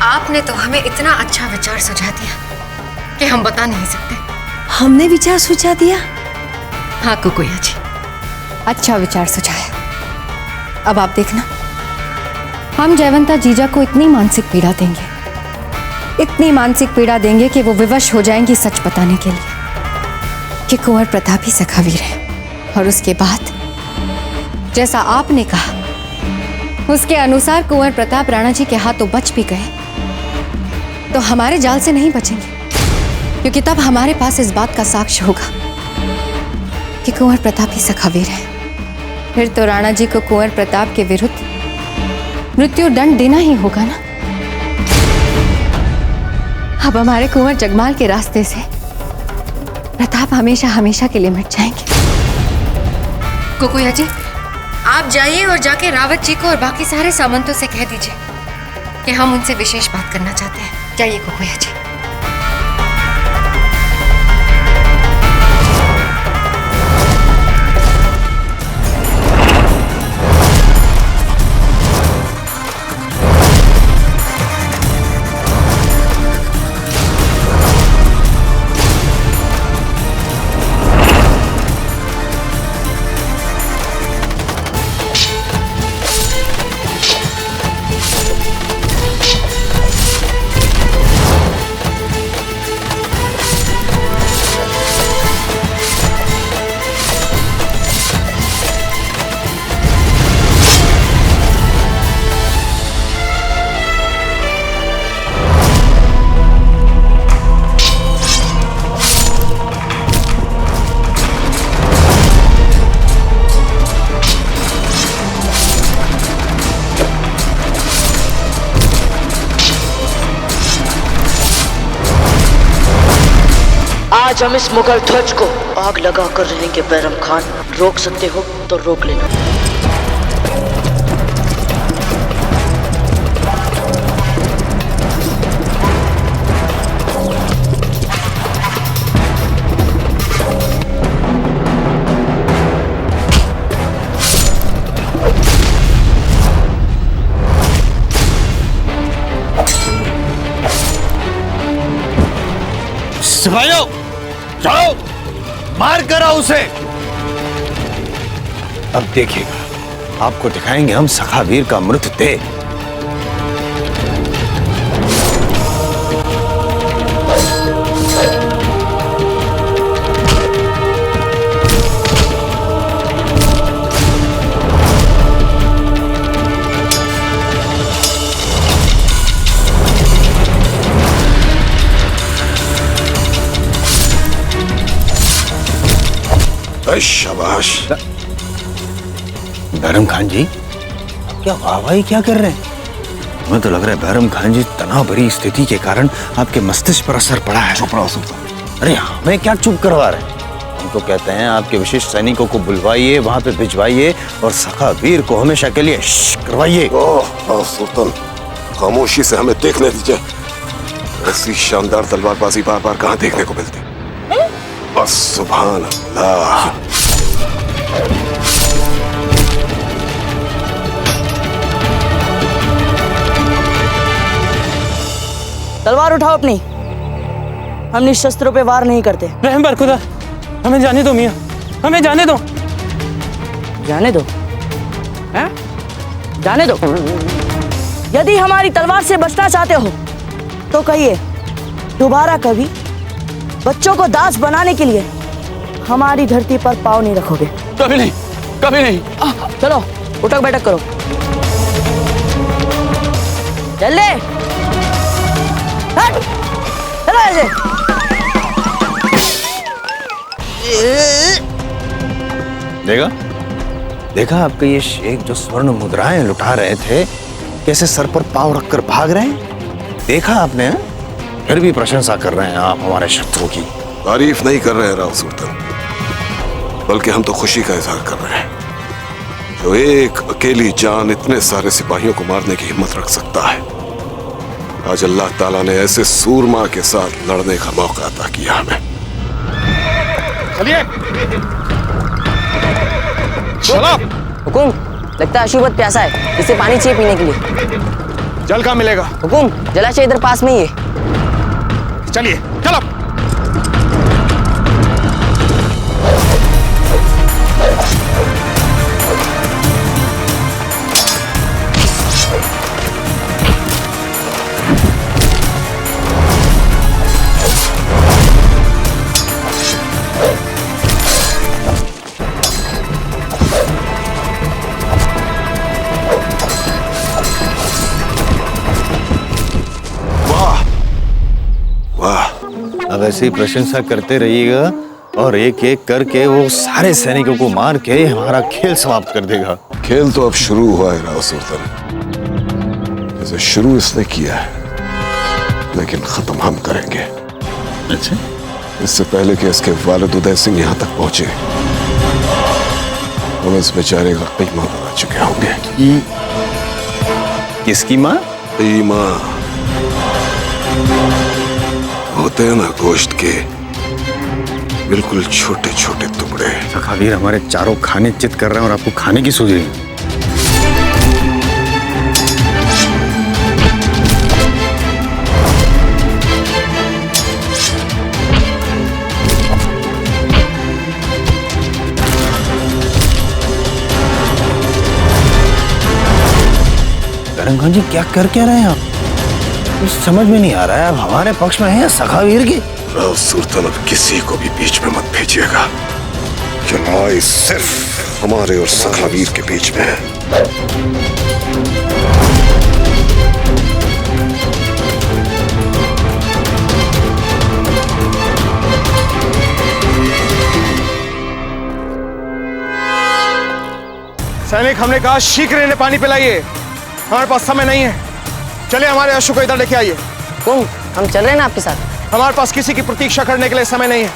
आपने तो हमें इतना अच्छा विचार सुझा दिया कि हम बता नहीं सकते। हमने विचार सुझा दिया? हाँ कुकुया जी, अच्छा विचार सुझाया। अब आप देखना, हम जयवंता जीजा को इतनी मानसिक पीड़ा देंगे, इतनी मानसिक पीड़ा देंगे कि वो विवश हो जाएंगी सच बताने के लिए कि कुंवर प्रताप ही सखावीर है। और उसके बाद जैसा आपने कहा उसके अनुसार कुंवर प्रताप राणा जी के हाथों बच भी गए तो हमारे जाल से नहीं बचेंगे, क्योंकि तब हमारे पास इस बात का साक्ष्य होगा कि कुंवर प्रताप ही सखावीर है। फिर तो राणा जी को कुंवर प्रताप के विरुद्ध मृत्यु दंड देना ही होगा ना। अब हमारे कुंवर जगमाल के रास्ते से प्रताप हमेशा हमेशा के लिए मिट जाएंगे। कुकुया जी, आप जाइए और जाके रावत जी को और बाकी सारे सामंतों से कह दीजिए कि हम उनसे विशेष बात करना चाहते हैं। जाइए कुकुया जी। आज हम इस मुगल ध्वज को आग लगा कर रहेंगे। बैरम खान, रोक सकते हो तो रोक लेना। सिपाहियों, जाओ, मार कर आओ उसे। अब देखिएगा, आपको दिखाएंगे हम सखावीर का मृतदेह। शाबाश। बैरम खान जी, क्या वाहवाही क्या कर रहे हैं? हमें तो लग रहा है बैरम खान जी, तनाव भरी स्थिति के कारण आपके मस्तिष्क पर असर पड़ा है। चुप रहो सुल्तान। अरे हमें क्या चुप करवा रहे हैं? हम तो कहते हैं आपके विशिष्ट सैनिकों को बुलवाइए, वहां पे भिजवाइए और सखा वीर को हमेशा के लिए करवाइए। ओह सुल्तान, खामोशी से हमें देखने दीजिए। ऐसी शानदार तलवारबाजी बार बार कहाँ देखने को मिलती। बस सुभान अल्लाह। तलवार उठाओ अपनी। हम निशस्त्रों पे वार नहीं करते। रहम बर खुदा, हमें जाने दो मियाँ, हमें जाने दो। जाने दो? हैं? जाने दो। यदि हमारी तलवार से बचना चाहते हो तो कहिए, दोबारा कभी बच्चों को दास बनाने के लिए हमारी धरती पर पाँव नहीं रखोगे। कभी नहीं, कभी नहीं। चलो उठक बैठक करो। चल ले, चलो ऐसे। देखा आपके ये शेख जो स्वर्ण मुद्राएं लुटा रहे थे, कैसे सर पर पांव रखकर भाग रहे हैं? देखा आपने? फिर भी प्रशंसा कर रहे हैं आप हमारे शत्रु की। तारीफ नहीं कर रहे हैं राव सुल्तान, बल्कि हम तो खुशी का इजहार कर रहे हैं। जो एक अकेली जान इतने सारे सिपाहियों को मारने की हिम्मत रख सकता है, आज अल्लाह ताला ने ऐसे सूरमा के साथ लड़ने का मौका अता किया हमें। चलिए चलो। हुकुम, लगता है अशुभत प्यासा है, इसे पानी चाहिए पीने के लिए। जल कहाँ मिलेगा? हुकुम, जलाशय इधर पास में ही है। चलिए चलो। अब ऐसे ही प्रशंसा करते रहिएगा और एक एक करके वो सारे सैनिकों को मार के हमारा खेल समाप्त कर देगा। खेल तो अब शुरू हुआ है राव सुल्तान। इसे शुरू इसने किया है, लेकिन खत्म हम करेंगे। अच्छा? इससे पहले कि इसके वालिद उदय सिंह यहाँ तक पहुंचे, हम इस बेचारे का कीमा बना चुके होंगे। किसकी माँ? कीमा होते हैं ना गोश्त के बिल्कुल छोटे छोटे टुकड़े। सखावीर हमारे चारों खाने चित कर रहे हैं और आपको खाने की सोच रही है। बैरम खान जी, क्या कर क्या रहे हैं आप? कुछ समझ में नहीं आ रहा है। आप हमारे पक्ष में हैं या सखावीर के? राव सुल्तान, अब किसी को भी बीच में मत भेजिएगा। लड़ाई सिर्फ हमारे और सखावीर के बीच में है। सैनिक, हमने कहा शीघ्र इन्हें पानी पिलाइए, हमारे पास समय नहीं है। चलिए हमारे अश्व को इधर लेके आइए। हम चल रहे हैं ना आपके साथ। हमारे पास किसी की प्रतीक्षा करने के लिए समय नहीं है।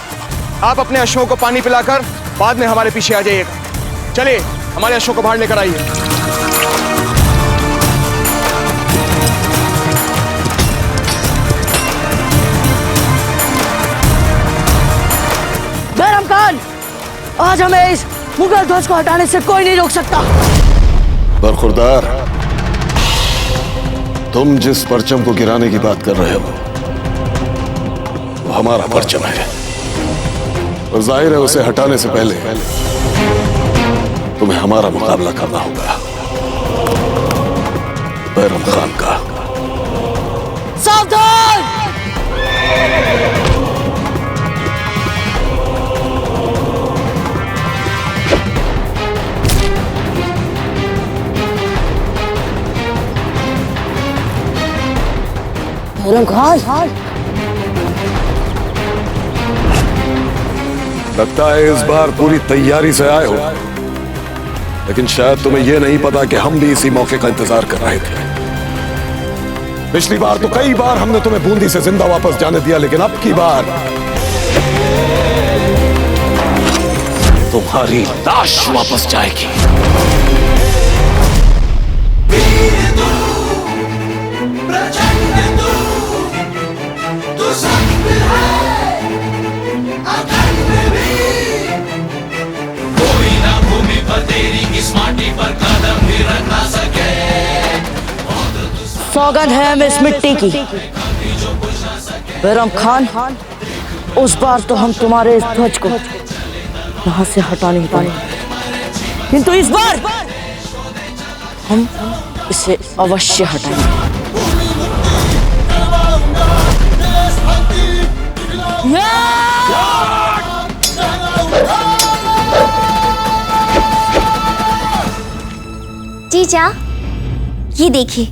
आप अपने अश्वों को पानी पिलाकर बाद में हमारे पीछे आ जाइएगा। चलिए हमारे अश्वों को बाहर लेकर आइए। बैरम खान, आज हमें इस मुगल ध्वज को हटाने से कोई नहीं रोक सकता। बरखुरदार, तुम जिस परचम को गिराने की बात कर रहे हो वो हमारा परचम है, और जाहिर है उसे हटाने से पहले तुम्हें हमारा मुकाबला करना होगा, बैरम खान का। सावधान! बैरम खान, लगता है इस बार पूरी तैयारी से आए हो, लेकिन शायद तुम्हें यह नहीं पता कि हम भी इसी मौके का इंतजार कर रहे थे। पिछली बार तो कई बार हमने तुम्हें बूंदी से जिंदा वापस जाने दिया, लेकिन अब की बार तुम्हारी लाश वापस जाएगी। सौगंध है हमें इस मिट्टी की, बैरम खान, उस बार तो हम तुम्हारे इस ध्वज को यहाँ से हटा नहीं पाए, किंतु इस बार हम इसे अवश्य हटाएंगे। जीजा, ये देखिए,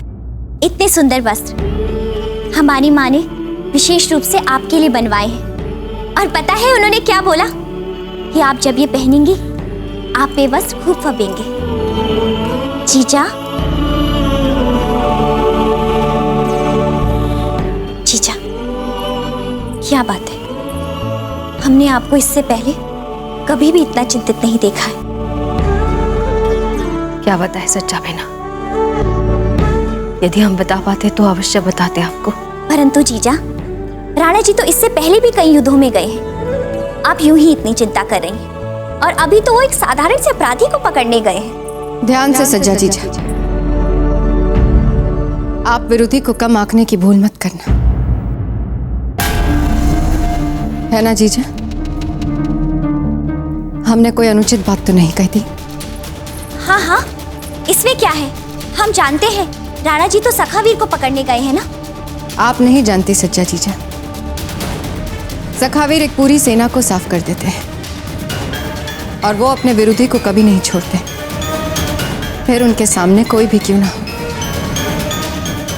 इतने सुंदर वस्त्र हमारी माँ ने विशेष रूप से आपके लिए बनवाए हैं। और पता है उन्होंने क्या बोला? कि आप जब ये पहनेंगी आप ये वस्त्र खूब फबेंगे। जीजा, जीजा, क्या बात है, हमने आपको इससे पहले कभी भी इतना चिंतित नहीं देखा है। क्या बताए सच्चा बेना? यदि हम बता पाते तो अवश्य बताते आपको। परंतु जीजा, राणा जी तो इससे पहले भी कई युद्धों में गए हैं। आप यूं ही इतनी चिंता कर रही हैं, और अभी तो वो एक साधारण से अपराधी को पकड़ने गए हैं। ध्यान से सज्जा जीजा, आप विरोधी को कम आंकने की भूल मत करना, है ना जीजा? हमने कोई अनुचित बात तो नहीं कही थी? हाँ हाँ, इसमें क्या है, हम जानते हैं राणा जी तो सखावीर को पकड़ने गए हैं ना। आप नहीं जानती सच्चा जीजा, सखावीर एक पूरी सेना को साफ कर देते हैं और वो अपने विरोधी को कभी नहीं छोड़ते, फिर उनके सामने कोई भी क्यों ना हो।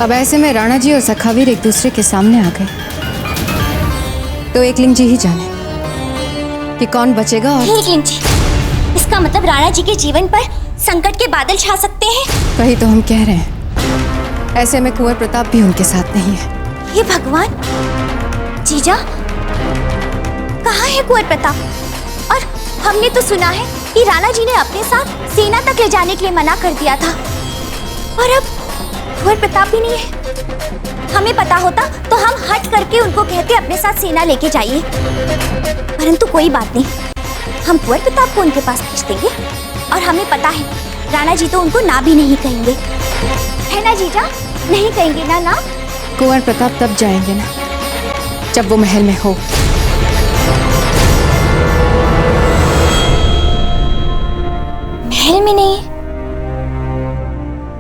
अब ऐसे में राणा जी और सखावीर एक दूसरे के सामने आ गए तो एकलिंग जी ही जाने कि कौन बचेगा। और एकलिंग जी, इसका मतलब राणा जी के जीवन पर संकट के बादल छा सकते हैं। वही तो हम कह रहे हैं, ऐसे में कुंवर प्रताप भी उनके साथ नहीं है। हे भगवान, जीजा, कहाँ है कुंवर प्रताप? और हमने तो सुना है कि राणा जी ने अपने साथ सेना तक ले जाने के लिए मना कर दिया था, और अब कुंवर प्रताप भी नहीं है। हमें पता होता तो हम हट करके उनको कहते अपने साथ सेना लेके जाइए, परंतु कोई बात नहीं, हम कुंवर प्रताप को उनके पास भेज देंगे, और हमें पता है राणा जी तो उनको ना भी नहीं कहेंगे, है ना जीजा? नहीं कहेंगे ना? ना कुंवर प्रताप तब जाएंगे ना जब वो महल में हो। महल में नहीं,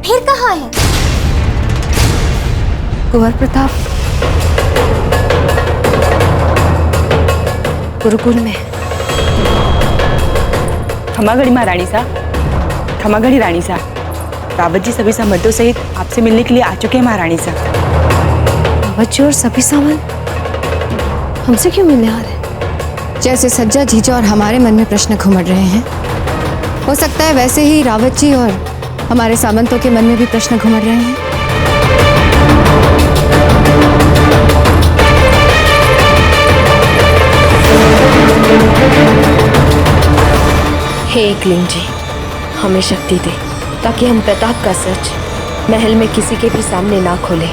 फिर कहाँ है? कुंवर प्रताप गुरुकुल में। खमागढ़ी महारानी साहब, खमागढ़ी रानी साहब, रावत जी सभी सामंतों सहित आपसे मिलने के लिए आ चुके हैं महारानी साहब। रावत जी और सभी सामंत हमसे क्यों मिलने आ रहे हैं? जैसे सज्जा जीजा और हमारे मन में प्रश्न घुमड़ रहे हैं, हो सकता है वैसे ही रावत जी और हमारे सामंतों के मन में भी प्रश्न घुमड़ रहे हैं। हे एकलिंग जी, हमें शक्ति दे ताकि हम प्रताप का सच महल में किसी के भी सामने ना खोले।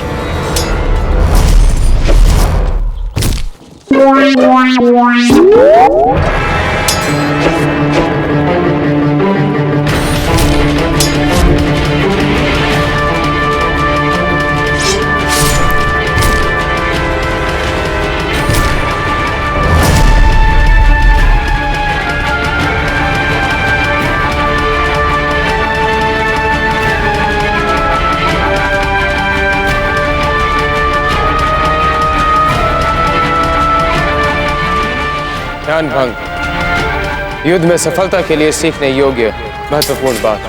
ध्यान भंग युद्ध में सफलता के लिए सीखने योग्य महत्वपूर्ण बात।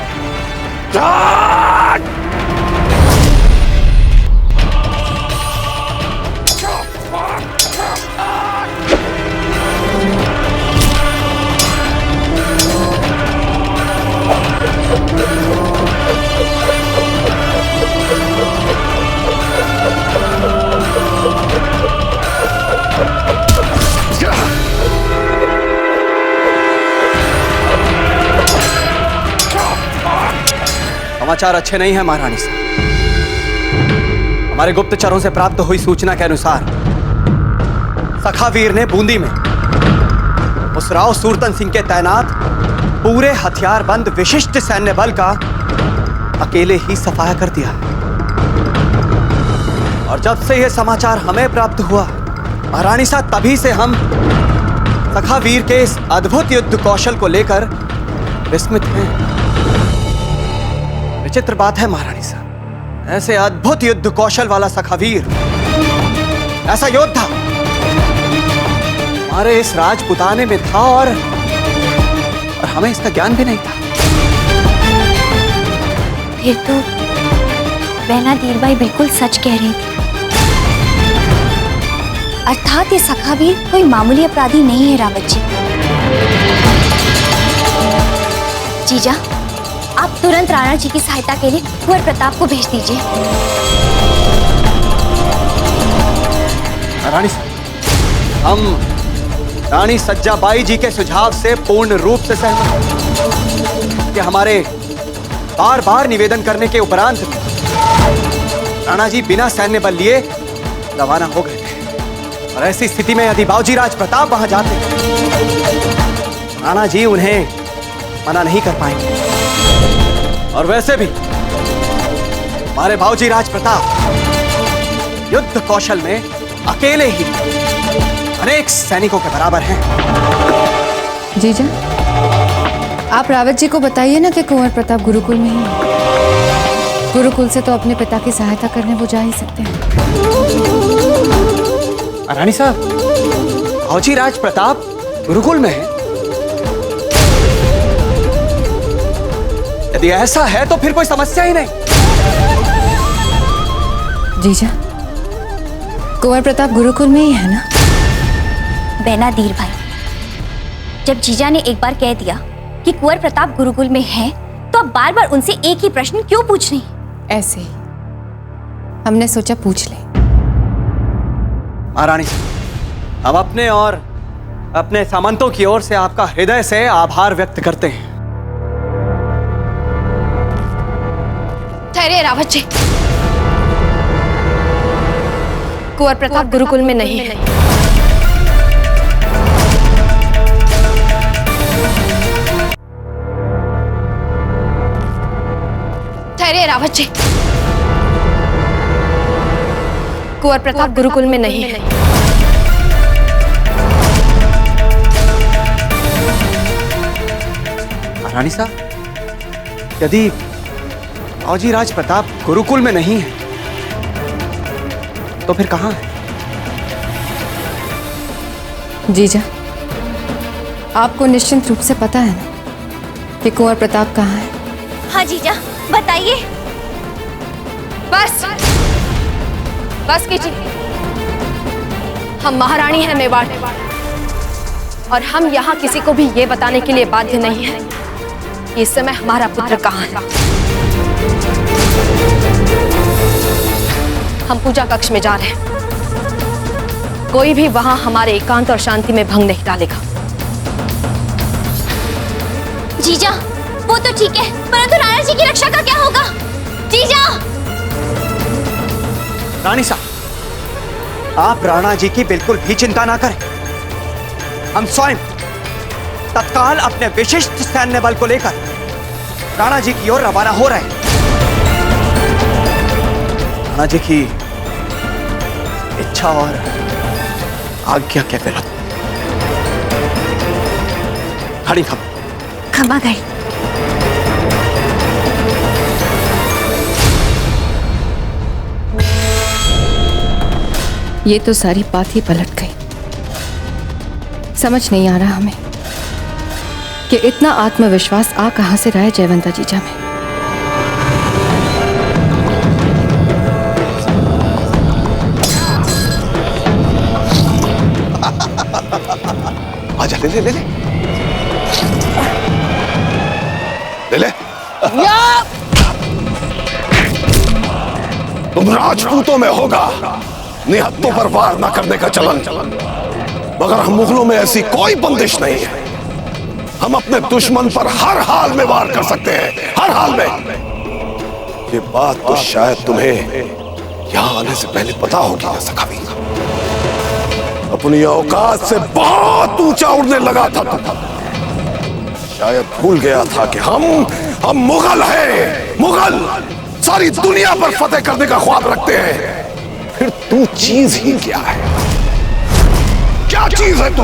समाचार अच्छे नहीं है महारानी साहब। हमारे गुप्तचरों से प्राप्त हुई सूचना के अनुसार सखावीर ने बूंदी में उस राव सूरतन सिंह के तैनात पूरे हथियारबंद विशिष्ट सैन्य बल का अकेले ही सफाया कर दिया। और जब से यह समाचार हमें प्राप्त हुआ महारानी साहब, तभी से हम सखावीर के इस अद्भुत युद्ध कौशल को लेकर विस्मित हैं। विचित्र बात है महारानी साहब, ऐसे अद्भुत युद्ध कौशल वाला सखावीर, ऐसा योद्धा हमारे इस राजपुताने में था और हमें इसका ज्ञान भी नहीं था। फिर तो बहना धीरबाई बिल्कुल सच कह रही थी। अर्थात ये सखावीर कोई मामूली अपराधी नहीं है रावत जी। जीजा, आप तुरंत राणा जी की सहायता के लिए कुंवर प्रताप को भेज दीजिए। रानी साहब, हम रानी सज्जाबाई जी के सुझाव से पूर्ण रूप से सहमत कि हमारे बार बार निवेदन करने के उपरांत राणा जी बिना सैन्य बल लिए रवाना हो गए थे। और ऐसी स्थिति में यदि बाबूजी राज प्रताप वहां जाते, राणा जी उन्हें मना नहीं कर पाएंगे। और वैसे भी हमारे बाबूजी राज प्रताप युद्ध कौशल में अकेले ही अनेक सैनिकों के बराबर हैं। जीजा, आप रावत जी को बताइए ना कि कुंवर प्रताप गुरुकुल में ही है। गुरुकुल से तो अपने पिता की सहायता करने वो जा ही सकते हैं। रानी साहब, बाबूजी राज प्रताप गुरुकुल में है? यदि ऐसा है तो फिर कोई समस्या ही नहीं। जीजा, कुंवर प्रताप गुरुकुल में ही है ना? बहना धीर भाई, जब जीजा ने एक बार कह दिया कि कुंवर प्रताप गुरुकुल में है, तो अब बार बार उनसे एक ही प्रश्न क्यों पूछ रही? ऐसे ही हमने सोचा पूछ ले। महारानी साहब, हम अपने और अपने सामंतों की ओर से आपका हृदय से आभार व्यक्त करते हैं। ठहरिए रावत जी, कुंवर प्रताप गुरुकुल में नहीं है। ठहरिए रावत जी, कुंवर प्रताप गुरुकुल में नहीं है। रानी साहब, यदि बाबूजी राज प्रताप गुरुकुल में नहीं है तो फिर कहां है? जीजा, आपको निश्चित रूप से पता है ना कि कुंवर प्रताप कहाँ है? हाँ जीजा, बताइए। बस बस कीजिए, हम महारानी हैं मेवाड़, और हम यहाँ किसी को भी ये बताने के लिए बाध्य नहीं हैं कि इस समय हमारा पुत्र कहाँ है। हम पूजा कक्ष में जा रहे हैं, कोई भी वहां हमारे एकांत और शांति में भंग नहीं डालेगा। जीजा, वो तो ठीक है, परंतु राणा जी की रक्षा का क्या होगा? जीजा! रानी साहब, आप राणा जी की बिल्कुल भी चिंता ना करें। हम स्वयं तत्काल अपने विशिष्ट सैन्य बल को लेकर राणा जी की ओर रवाना हो रहे हैं। राणा जी की इच्छा और आज्ञा के विरुद्ध। खड़ी खमा गई। ये तो सारी बात ही पलट गई। समझ नहीं आ रहा हमें कि इतना आत्मविश्वास आ कहां से रहा है जयवंता जीजा में। आजा, ले ले ले ले ले ले। तुम राजपूतों में होगा निहत्तों पर वार न करने का चलन, मगर हम मुगलों में ऐसी कोई बंदिश नहीं है। हम अपने दुश्मन पर हर हाल में वार कर सकते हैं, हर हाल में। ये बात तो शायद तुम्हें यहां आने से पहले पता होगी ना सखावीर। अपनी औकात से बहुत ऊंचा उड़ने लगा था तुम। शायद भूल गया था कि हम मुगल हैं। मुगल सारी दुनिया पर फतेह करने का ख्वाब रखते हैं। फिर तू चीज ही क्या है? क्या चीज है तू?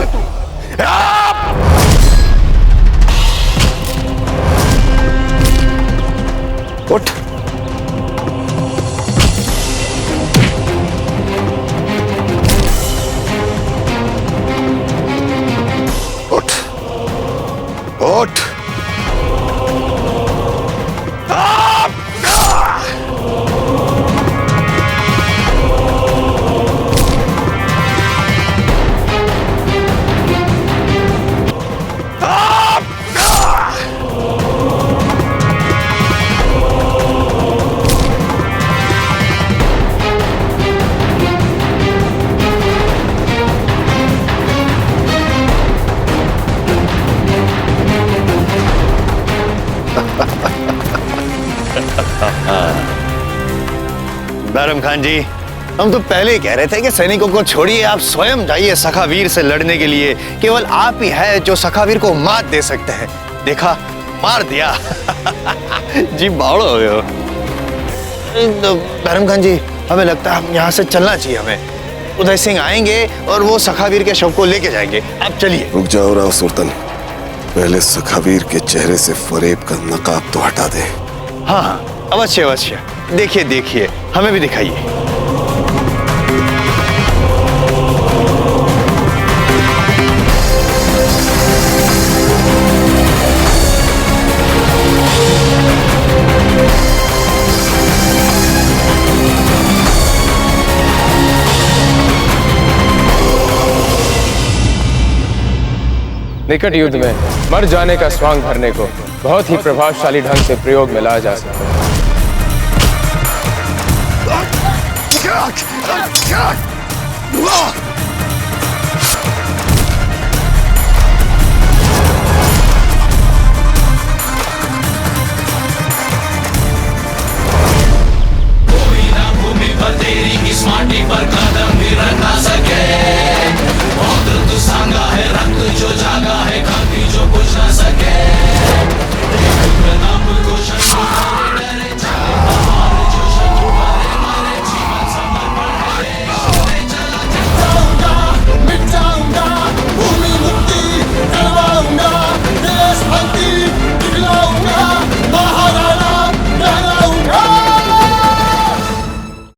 उठ। उठ। उठ। बैरम खान जी, हम तो पहले ही कह रहे थे कि सैनिकों को छोड़िए, आप स्वयं जाइए सखावीर से लड़ने के लिए। केवल आप ही है जो सखावीर को मात दे सकते हैं। देखा, मार दिया। जी बावड़ हो गए हो। तो बैरम खान जी, हमें लगता है हम यहाँ से चलना चाहिए। हमें उदय सिंह आएंगे और वो सखावीर के शव को लेके जाएंगे। आप चलिए। रुक जाओ राव सुल्तान, पहले सखावीर के चेहरे से फरेब का नकाब तो हटा दे। हाँ हाँ, अवश्य अवश्य। देखिए देखिए, हमें भी दिखाइए। निकट युद्ध में मर जाने का स्वांग भरने को बहुत ही प्रभावशाली ढंग से प्रयोग में लाया जा सकता है। क्या?